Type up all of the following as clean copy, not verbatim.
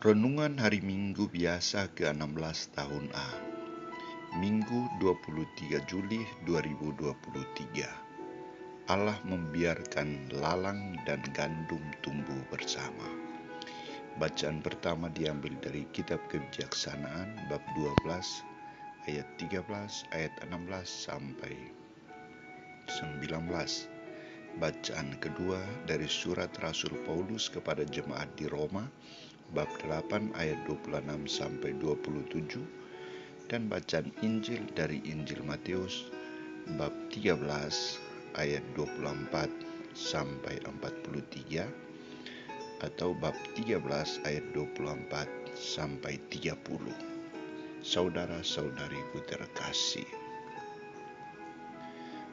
Renungan Hari Minggu Biasa ke-16 tahun A, Minggu 23 Juli 2023. Allah membiarkan lalang dan gandum tumbuh bersama. Bacaan pertama diambil dari Kitab Kebijaksanaan bab 12 ayat 13, ayat 16 sampai 19. Bacaan kedua dari surat Rasul Paulus kepada jemaat di Roma bab 8 ayat 26 sampai 27, dan bacaan Injil dari Injil Matius bab 13 ayat 24 sampai 43 atau bab 13 ayat 24 sampai 30. Saudara-saudariku terkasih,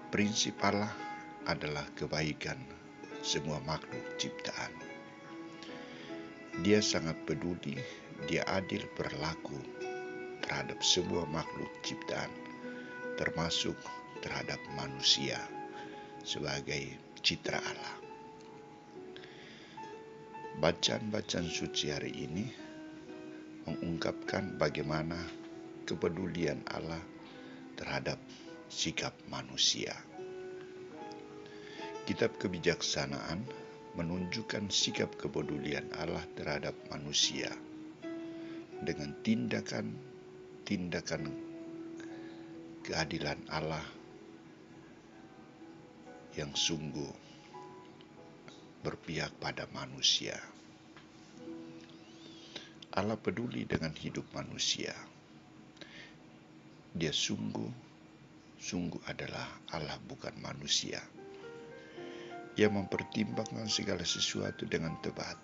prinsip Allah adalah kebaikan semua makhluk ciptaan. Dia sangat peduli, dia adil berlaku terhadap semua makhluk ciptaan, termasuk terhadap manusia sebagai citra Allah. Bacaan-bacaan suci hari ini mengungkapkan bagaimana kepedulian Allah terhadap sikap manusia. Kitab Kebijaksanaan menunjukkan sikap kepedulian Allah terhadap manusia dengan tindakan keadilan Allah yang sungguh berpihak pada manusia. Allah peduli dengan hidup manusia. Dia sungguh adalah Allah, bukan manusia. Ia mempertimbangkan segala sesuatu dengan tepat.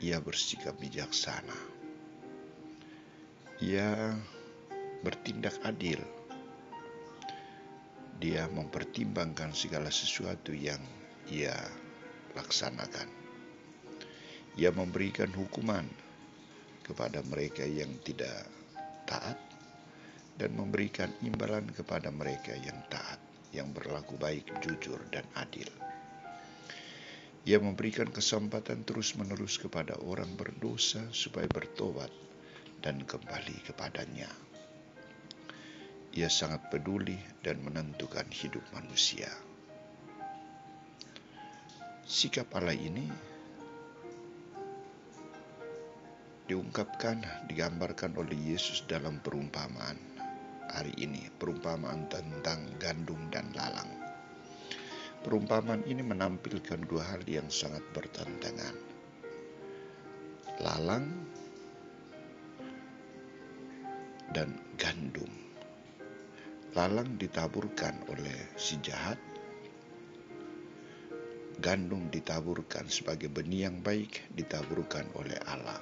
Ia bersikap bijaksana. Ia bertindak adil. Dia mempertimbangkan segala sesuatu yang ia laksanakan. Ia memberikan hukuman kepada mereka yang tidak taat dan memberikan imbalan kepada mereka yang taat, yang berlaku baik, jujur, dan adil. Ia memberikan kesempatan terus-menerus kepada orang berdosa supaya bertobat dan kembali kepadanya. Ia sangat peduli dan menentukan hidup manusia. Sikap Allah ini digambarkan oleh Yesus dalam perumpamaan hari ini, perumpamaan tentang gandum dan lalang. Perumpamaan ini menampilkan dua hal yang sangat bertentangan. Lalang dan gandum. Lalang ditaburkan oleh si jahat, gandum ditaburkan sebagai benih yang baik, ditaburkan oleh Allah.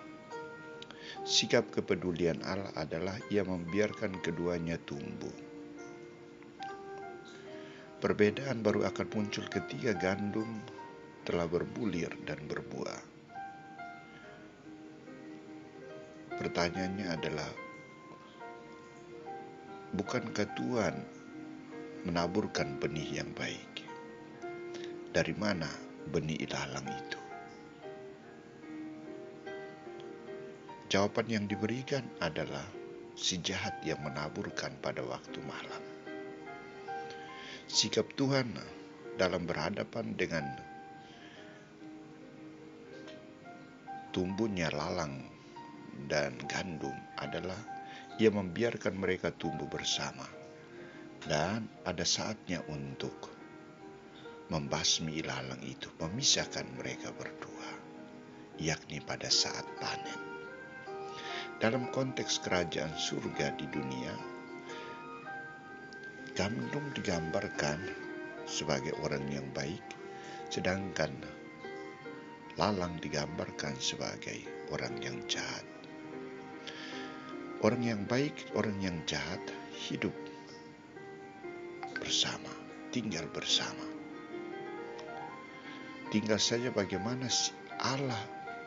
Sikap kepedulian Allah adalah ia membiarkan keduanya tumbuh. Perbedaan baru akan muncul ketika gandum telah berbulir dan berbuah. Pertanyaannya adalah, bukankah Tuhan menaburkan benih yang baik? Dari mana benih ilalang itu? Jawaban yang diberikan adalah si jahat yang menaburkan pada waktu malam. Sikap Tuhan dalam berhadapan dengan tumbuhnya lalang dan gandum adalah ia membiarkan mereka tumbuh bersama, dan ada saatnya untuk membasmi ilalang itu, memisahkan mereka berdua, yakni pada saat panen. Dalam konteks kerajaan surga di dunia, gandum digambarkan sebagai orang yang baik, sedangkan lalang digambarkan sebagai orang yang jahat. Orang yang baik, orang yang jahat hidup bersama, tinggal bersama. Tinggal saja bagaimana Allah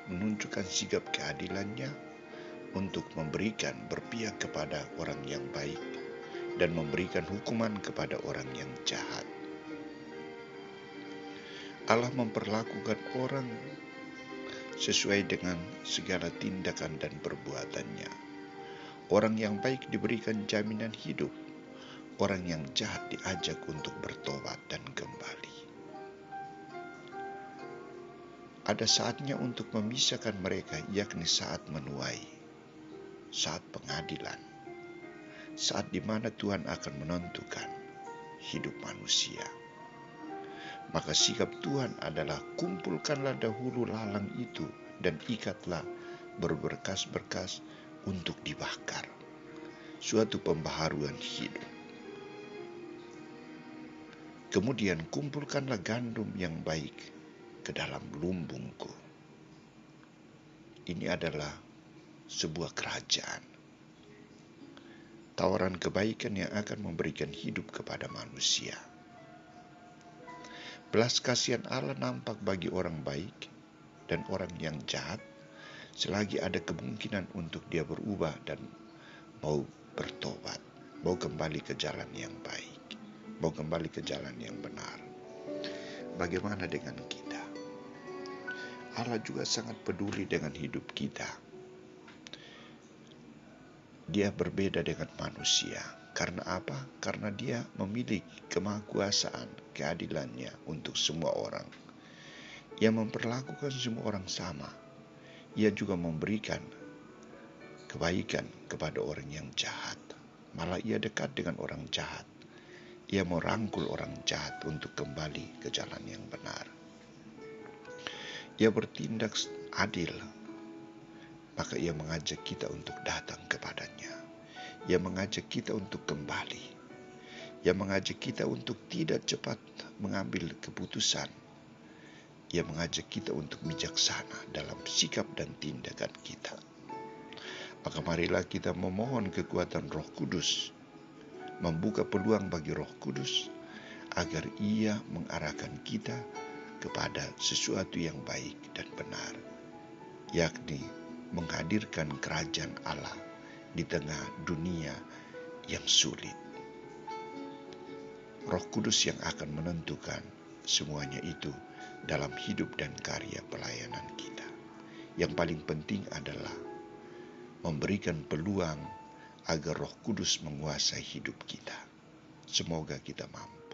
menunjukkan sikap keadilannya untuk berpihak kepada orang yang baik dan memberikan hukuman kepada orang yang jahat. Allah memperlakukan orang sesuai dengan segala tindakan dan perbuatannya. Orang yang baik diberikan jaminan hidup, orang yang jahat diajak untuk bertobat dan kembali. Ada saatnya untuk memisahkan mereka, yakni saat menuai, saat pengadilan, saat di mana Tuhan akan menentukan hidup manusia. Maka sikap Tuhan adalah kumpulkanlah dahulu lalang itu dan ikatlah berberkas-berkas untuk dibakar. Suatu pembaharuan hidup. Kemudian kumpulkanlah gandum yang baik ke dalam lumbungku. Ini adalah sebuah kerajaan. Tawaran kebaikan yang akan memberikan hidup kepada manusia. Belas kasihan Allah nampak bagi orang baik dan orang yang jahat selagi ada kemungkinan untuk dia berubah dan mau bertobat, mau kembali ke jalan yang baik, mau kembali ke jalan yang benar. Bagaimana dengan kita? Allah juga sangat peduli dengan hidup kita. Dia berbeda dengan manusia. Karena apa? Karena dia memiliki kemahakuasaan, keadilannya untuk semua orang. Ia memperlakukan semua orang sama. Ia juga memberikan kebaikan kepada orang yang jahat. Malah ia dekat dengan orang jahat. Ia merangkul orang jahat untuk kembali ke jalan yang benar. Ia bertindak adil, maka ia mengajak kita untuk datang kepadanya. Ia mengajak kita untuk kembali. Ia mengajak kita untuk tidak cepat mengambil keputusan. Ia mengajak kita untuk bijaksana dalam sikap dan tindakan kita. Maka marilah kita memohon kekuatan Roh Kudus, membuka peluang bagi Roh Kudus, agar ia mengarahkan kita kepada sesuatu yang baik dan benar, yakni menghadirkan kerajaan Allah di tengah dunia yang sulit. Roh Kudus yang akan menentukan semuanya itu dalam hidup dan karya pelayanan kita. Yang paling penting adalah memberikan peluang agar Roh Kudus menguasai hidup kita. Semoga kita mampu.